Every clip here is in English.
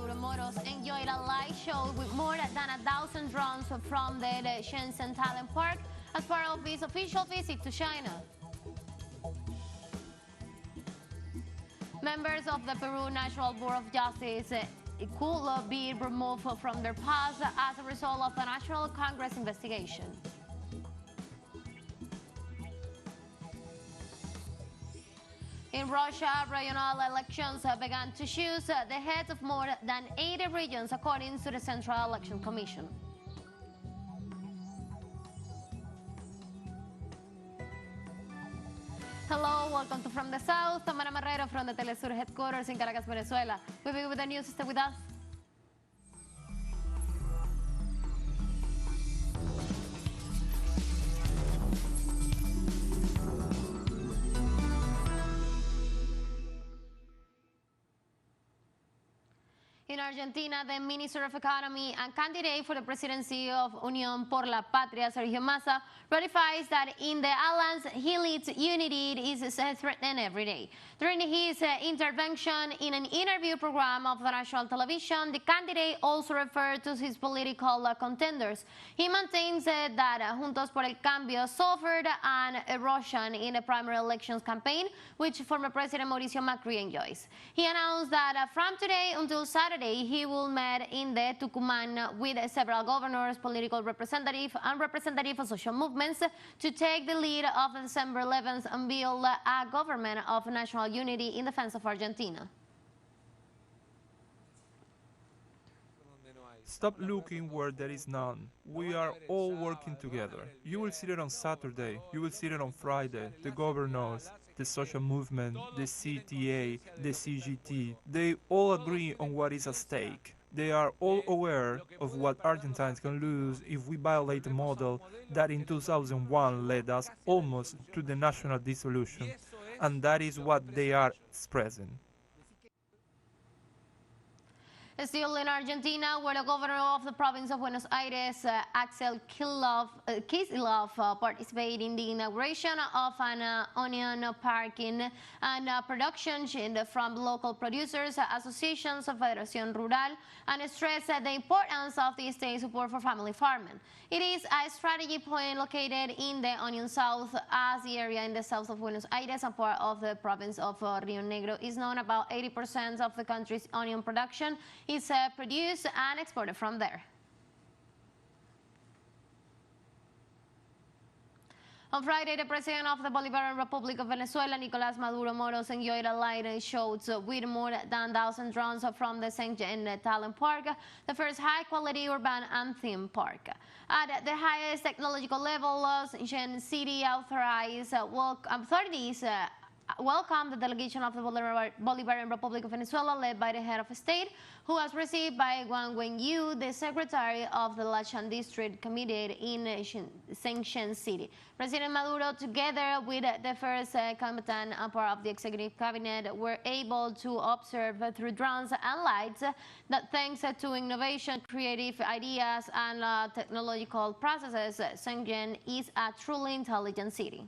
Maduro Moros enjoyed a light show with more than 1,000 drones from the Shenzhen Talent Park as part of his official visit to China. Members of the Peru National Board of Justice could be removed from their posts as a result of the National Congress investigation. In Russia, regional elections began to choose the heads of more than 80 regions, according to the Central Election Commission. Hello, welcome to From the South. Tamara Marrero from the teleSUR headquarters in Caracas, Venezuela. We'll be with the news. Stay with us. In Argentina, the Minister of Economy and candidate for the presidency of Unión por la Patria, Sergio Massa, ratifies that in the islands he leads unity is threatened every day. During his intervention in an interview program of the national television, the candidate also referred to his political contenders. He maintains that Juntos por el Cambio suffered an erosion in the primary elections campaign, which former President Mauricio Macri enjoys. He announced that from today until Saturday, he will meet in the Tucumán with several governors, political representatives, and representatives of social movements to take the lead of the December 11th and build a government of national unity in defense of Argentina. Stop looking where there is none. We are all working together. You will see it on Saturday, you will see it on Friday. The governors, the social movement, the CTA, the CGT, they all agree on what is at stake. They are all aware of what Argentines can lose if we violate a model that in 2001 led us almost to the national dissolution. And that is what they are expressing. Still in Argentina, where the governor of the province of Buenos Aires, Axel Kicillof, participated in the inauguration of an onion parking and production from local producers, associations of Federación Rural, and stressed the importance of the state support for family farming. It is a strategy point located in the Onion South, as the area in the south of Buenos Aires and part of the province of Rio Negro is known. About 80% of the country's onion production is produced and exported from there. On Friday, the president of the Bolivarian Republic of Venezuela, Nicolás Maduro Moros, enjoyed a light show with more than 1,000 drones from the Shenzhen Talent Park, the first high-quality urban and theme park. At the highest technological level, Shenzhen City authorities welcome the delegation of the Bolivarian Republic of Venezuela, led by the head of state, who was received by Wang Wenyu, the secretary of the Lachan District Committee in Shenzhen City. President Maduro, together with the first combatant and part of the executive cabinet, were able to observe through drones and lights that thanks to innovation, creative ideas, and technological processes, Shenzhen is a truly intelligent city.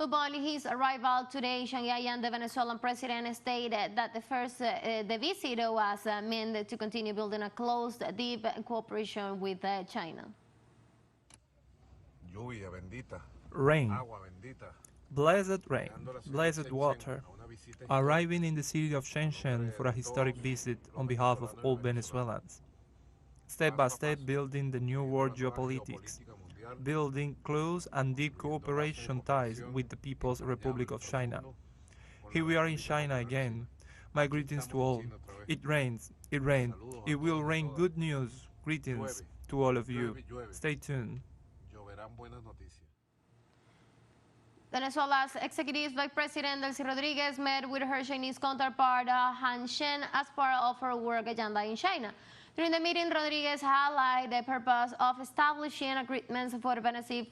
Upon his arrival today, Shanghai and the Venezuelan president stated that the visit was meant to continue building a close, deep cooperation with China. Rain, blessed rain, blessed water, arriving in the city of Shenzhen for a historic visit on behalf of all Venezuelans. Step by step building the new world geopolitics, building close and deep cooperation ties with the People's Republic of China. Here we are in China again. My greetings to all. It rains, it rained, it will rain good news. Greetings to all of you. Stay tuned. Venezuela's Executive Vice President Delcy Rodriguez met with her Chinese counterpart Han Shen as part of her work agenda in China. During the meeting, Rodriguez highlighted the purpose of establishing agreements for the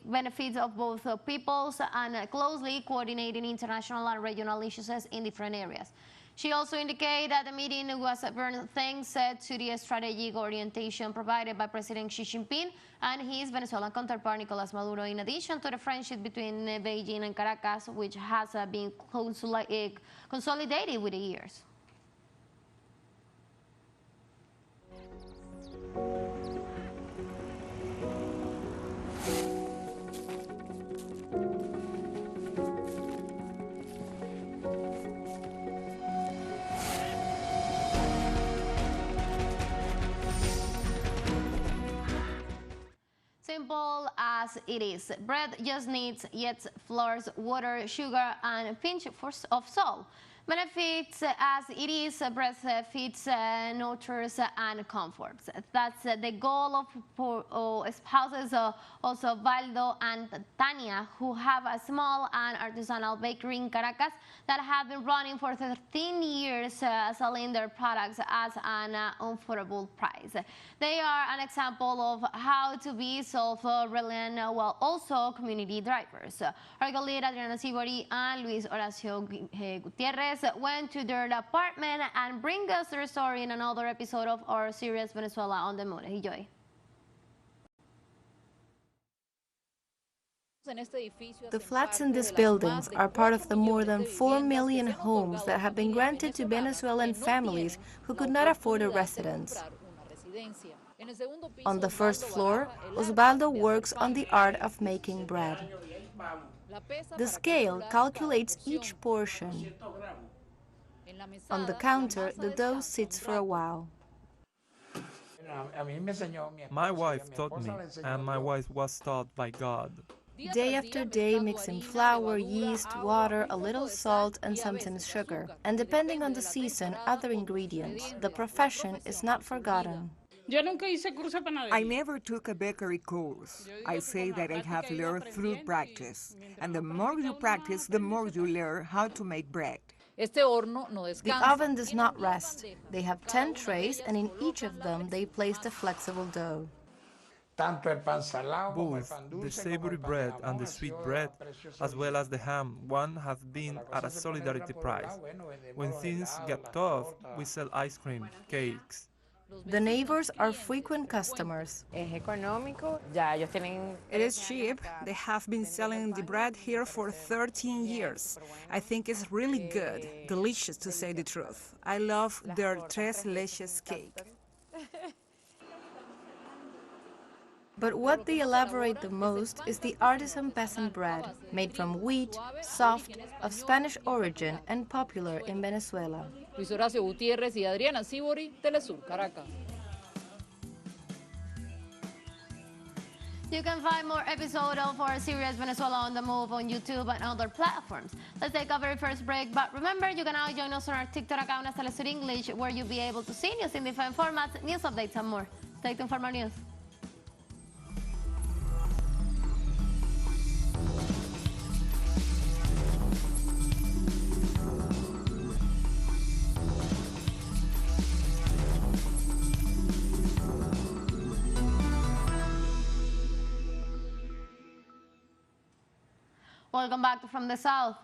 benefits of both peoples and closely coordinating international and regional issues in different areas. She also indicated that the meeting was thanks to the strategic orientation provided by President Xi Jinping and his Venezuelan counterpart Nicolás Maduro, in addition to the friendship between Beijing and Caracas, which has been consolidated with the years. Simple as it is. Bread just needs yeast, flour, water, sugar, and a pinch of salt. Benefits as it is, bread fits, nurtures, and comforts. That's the goal of spouses also Valdo and Tania, who have a small and artisanal bakery in Caracas that have been running for 13 years, selling their products at an affordable price. They are an example of how to be self-reliant while also community drivers. Our colleague Adriana Sibori and Luis Horacio Gutierrez went to their apartment and bring us their story in another episode of our series Venezuela on the Move. Enjoy. The flats in these buildings are part of the more than 4 million homes that have been granted to Venezuelan families who could not afford a residence. On the first floor, Osvaldo works on the art of making bread. The scale calculates each portion. On the counter, the dough sits for a while. My wife taught me, and my wife was taught by God. Day after day, mixing flour, yeast, water, a little salt, and sometimes sugar. And depending on the season, other ingredients. The profession is not forgotten. I never took a bakery course. I say that I have learned through practice. And the more you practice, the more you learn how to make bread. The oven does not rest. They have 10 trays, and in each of them they place the flexible dough. Both the savory bread and the sweet bread, as well as the ham, have been at a solidarity price. When things get tough, we sell ice cream, cakes. The neighbors are frequent customers. It is cheap. They have been selling the bread here for 13 years. I think it's really good, delicious to say the truth. I love their tres leches cake. But what they elaborate the most is the artisan peasant bread, made from wheat, soft, of Spanish origin, and popular in Venezuela. Luis Horacio Gutierrez y Adriana Sibori, teleSUR, Caracas. You can find more episodes of our series Venezuela on the Move on YouTube and other platforms. Let's take our very first break, but remember you can now join us on our TikTok account as teleSUR English, where you'll be able to see news in different formats, news updates, and more. Stay tuned for more news. Welcome back from the South.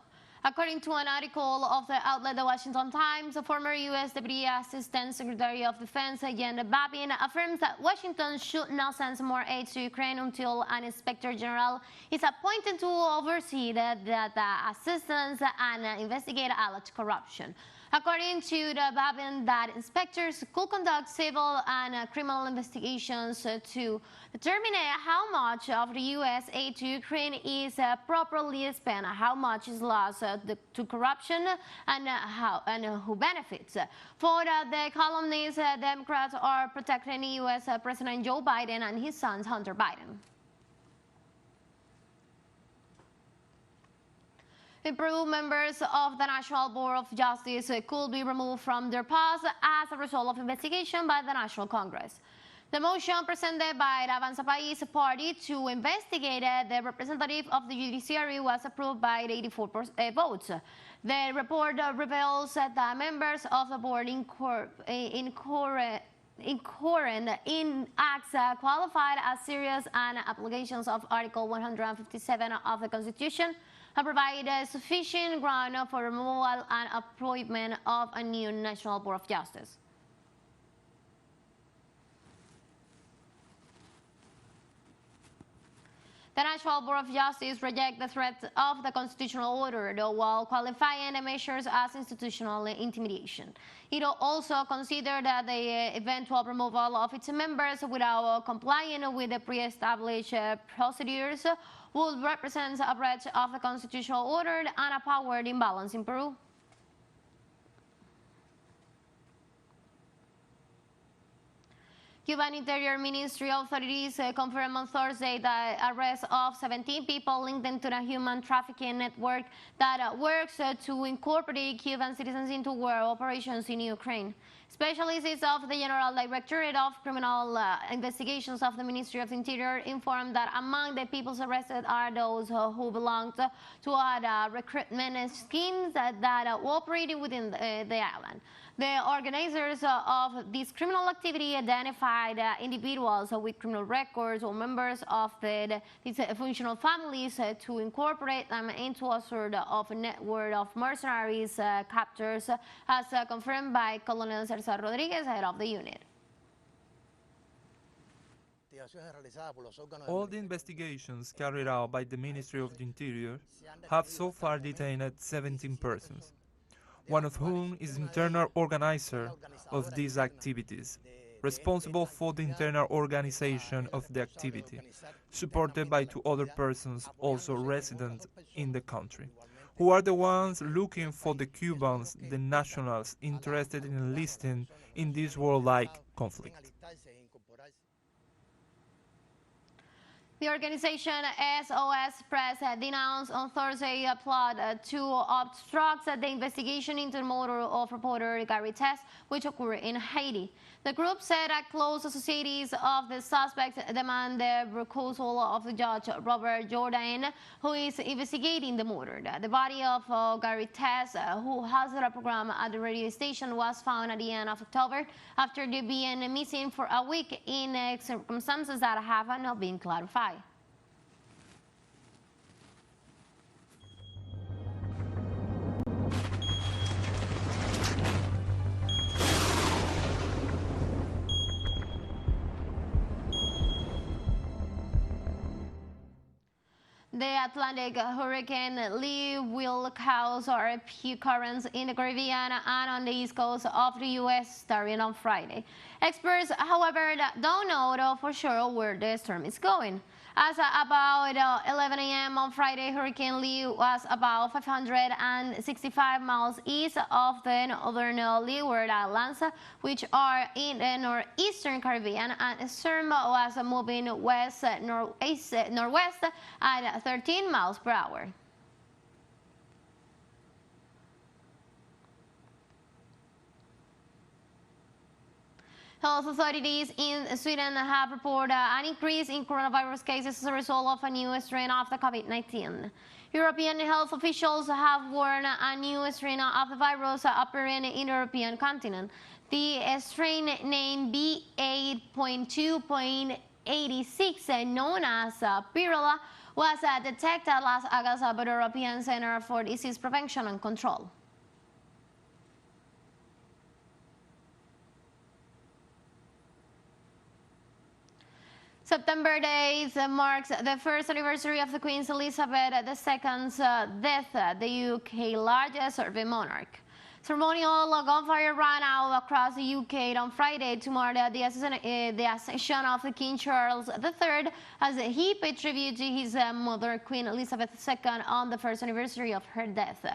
According to an article of the outlet The Washington Times, the former U.S. Deputy Assistant Secretary of Defense Jen Babin affirms that Washington should not send more aid to Ukraine until an Inspector General is appointed to oversee the assistance and investigate alleged corruption. According to the Babin, that inspectors could conduct civil and criminal investigations to determine how much of the U.S. aid to Ukraine is properly spent, how much is lost to corruption, and who benefits. For the columnist, Democrats are protecting U.S. President Joe Biden and his son Hunter Biden. In Peru, members of the National Board of Justice could be removed from their posts as a result of investigation by the National Congress. The motion presented by the Avanza País party to investigate the representative of the judiciary was approved by 84 votes. The report reveals that the members of the board incurrent in acts qualified as serious and applications of Article 157 of the Constitution have provided sufficient ground for removal and appointment of a new National Board of Justice. The National Board of Justice rejects the threat of the constitutional order, though, while qualifying the measures as institutional intimidation. It also considered that the eventual removal of its members without complying with the pre-established procedures would represent a breach of the constitutional order and a power imbalance in Peru. Cuban Interior Ministry authorities confirmed on Thursday the arrest of 17 people linked to the human trafficking network that works to incorporate Cuban citizens into war operations in Ukraine. Specialists of the General Directorate of Criminal Investigations of the Ministry of Interior informed that among the people arrested are those who belonged to recruitment schemes that operated within the island. The organizers of this criminal activity identified individuals with criminal records or members of these functional families to incorporate them into a sort of network of mercenaries captors, as confirmed by Colonel Cesar Rodriguez, head of the unit. All the investigations carried out by the Ministry of the Interior have so far detained 17 persons, one of whom is internal organizer of these activities, responsible for the internal organization of the activity, supported by 2 other persons also resident in the country, who are the ones looking for the Cubans, the nationals interested in enlisting in this warlike conflict. The organization SOS Press denounced on Thursday a plot to obstruct the investigation into the murder of reporter Gary Tess, which occurred in Haiti. The group said that close associates of the suspects demand the recusal of Judge Robert Jordan, who is investigating the murder. The body of Gary Tess, who hosted a program at the radio station, was found at the end of October after being missing for a week in circumstances that have not been clarified. The Atlantic Hurricane Lee will cause RP currents in the Caribbean and on the east coast of the U.S. starting on Friday. Experts, however, don't know for sure where the storm is going. As about 11 a.m. on Friday, Hurricane Lee was about 565 miles east of the northern Leeward Islands, which are in the northeastern Caribbean, and the storm was moving west-northwest at 13 miles per hour. Health authorities in Sweden have reported an increase in coronavirus cases as a result of a new strain of the COVID-19. European health officials have warned a new strain of the virus appearing in the European continent. The strain named B8.2.86, known as Pirula, was detected last August by the European Center for Disease Prevention and Control. September 8th marks the first anniversary of the Queen Elizabeth II's death, the UK's largest surviving monarch. Ceremonial gunfire ran out across the UK on Friday to mark the accession of King Charles III as he paid tribute to his mother, Queen Elizabeth II, on the first anniversary of her death.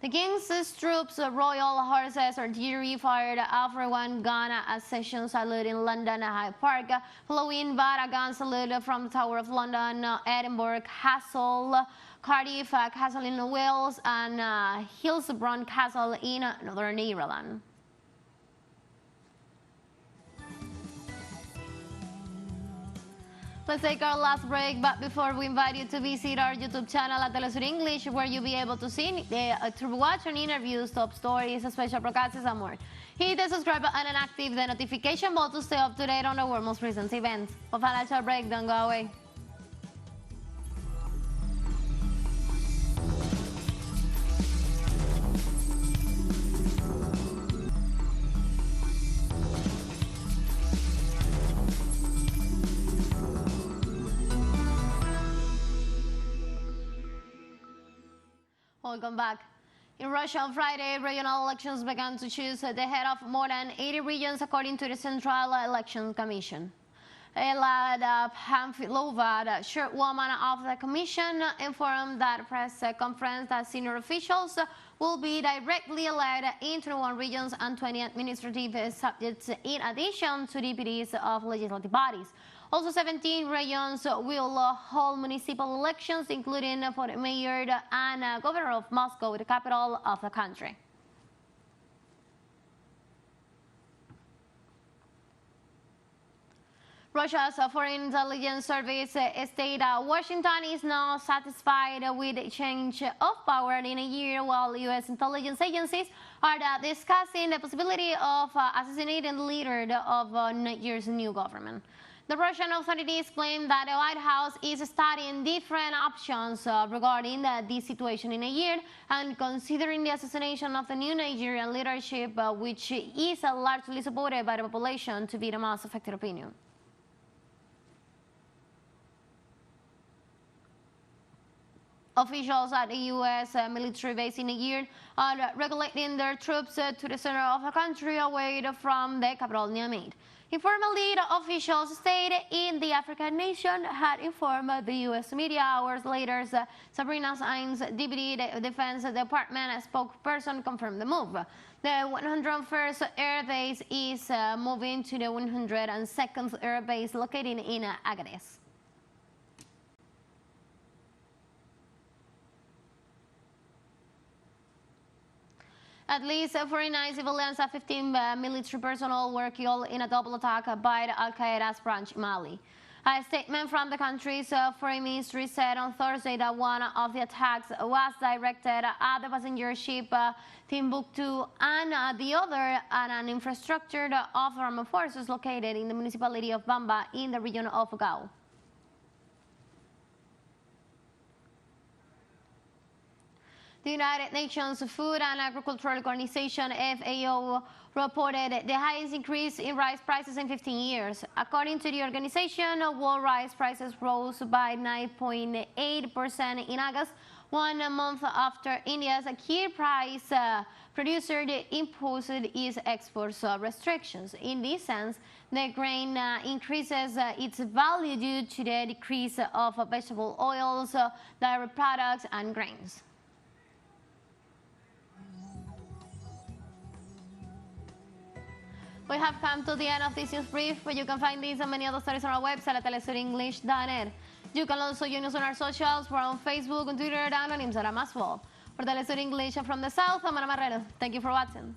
The King's troops, Royal Horses Artillery, fired after one gun accession salute in London Hyde Park, following by a gun salute from the Tower of London, Edinburgh Castle, Cardiff Castle in Wales, and Hillsborough Castle in Northern Ireland. Let's take our last break, but before we invite you to visit our YouTube channel at teleSUR English, where you'll be able to see, to watch and interviews, top stories, special broadcasts, and more. Hit the subscribe button and active the notification bell to stay up to date on the world's most recent events. For financial break, don't go away. Welcome back. In Russia on Friday, regional elections began to choose the head of more than 80 regions, according to the Central Election Commission. Elad Pamfilova, the chairwoman of the commission, informed that press conference that senior officials will be directly elected in 21 regions and 20 administrative subjects, in addition to deputies of legislative bodies. Also, 17 regions will hold municipal elections, including for the mayor and governor of Moscow, the capital of the country. Russia's Foreign Intelligence Service stated Washington is not satisfied with the change of power in a year, while U.S. intelligence agencies are discussing the possibility of assassinating the leader of Nigeria's new government. The Russian authorities claim that the White House is studying different options regarding this situation in a year, and considering the assassination of the new Nigerian leadership, which is largely supported by the population, to be the most affected opinion. Officials at the U.S. military base in Niger are regulating their troops to the center of the country, away from the capital, Niamey. Informally, the officials stayed in the African nation had informed the U.S. media hours later. Sabrina Sainz, Deputy Defense Department spokesperson, confirmed the move. The 101st Air Base is moving to the 102nd Air Base located in Agadez. At least 49 civilians and 15 military personnel were killed in a double attack by the Al-Qaeda's branch in Mali. A statement from the country's foreign ministry said on Thursday that one of the attacks was directed at the passenger ship Timbuktu, and the other at an infrastructure of armed forces located in the municipality of Bamba in the region of Gao. The United Nations Food and Agriculture Organization, FAO, reported the highest increase in rice prices in 15 years. According to the organization, world rice prices rose by 9.8% in August, 1 month after India's key price producer imposed its export restrictions. In this sense, the grain increases its value due to the decrease of vegetable oils, dairy products, and grains. We have come to the end of this news brief, but you can find these and many other stories on our website at telesurenglish.net. You can also join us on our socials. We're on Facebook, on Twitter, and on Instagram as well. For teleSUR English from the South, I'm Ana Marrero. Thank you for watching.